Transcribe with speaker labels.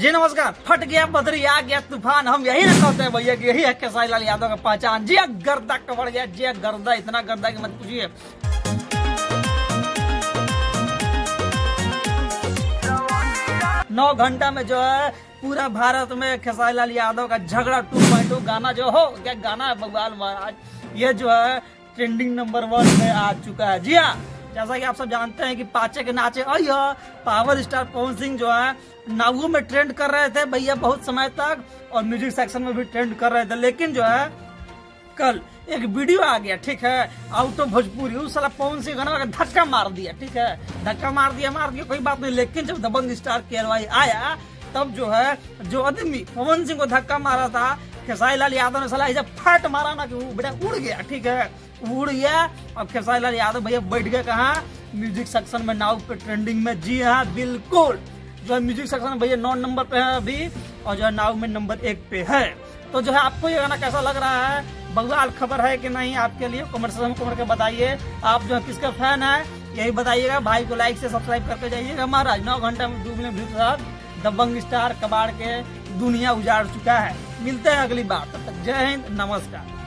Speaker 1: जी नमस्कार। फट गया बदरी आ गया तूफान, हम यही ना कहते हैं भैया कि यही है खेसारी लाल यादव का पहचान। जी गर्दा कबड़ गया, जी गर्दा, इतना गर्दा कि मत पूछिए। 9 घंटा में जो है पूरा भारत में खेसारी लाल यादव का झगड़ा 2.0 गाना जो हो क्या गाना है बवाल महाराज, ये जो है ट्रेंडिंग नंबर 1 में आ चुका है। जी हाँ, जैसा कि आप सब जानते हैं कि पाचे के नाचे पावर स्टार पवन सिंह जो है नावों में ट्रेंड कर रहे थे भैया बहुत समय तक, और म्यूजिक सेक्शन में भी ट्रेंड कर रहे थे। लेकिन जो है कल एक वीडियो आ गया, ठीक है, आउट ऑफ भोजपुरी, उस साला पवन सिंह गाना का धक्का मार दिया, ठीक है, धक्का मार दिया कोई बात नहीं। लेकिन जब दबंग स्टार KLY आया तब जो है जो आदमी पवन सिंह को धक्का मारा था खेसारी लाल यादव ने साला ऐसा फट मारा ना कि वो बेटा उड़ गया, ठीक है, उड़ गया। और खेसारी लाल यादव भैया बैठ गए कहाँ, म्यूजिक सेक्शन में, नाव पे ट्रेंडिंग में। जी हाँ बिल्कुल, जो है म्यूजिक सेक्शन में भैया 9 नंबर पे है अभी, और जो है नाव में नंबर 1 पे है। तो जो है आपको ये गाना कैसा लग रहा है, बवाल खबर है कि नहीं आपके लिए, कमेंट से कमेंट के बताइए। आप जो है किसका फैन है यही बताइएगा। भाई को लाइक से सब्सक्राइब करके जाइएगा। महाराज 9 घंटा में 2 मिलियन व्यू के साथ दबंग स्टार कबाड़ के दुनिया उजाड़ चुका है। मिलते हैं अगली बार, तब तक जय हिंद, नमस्कार।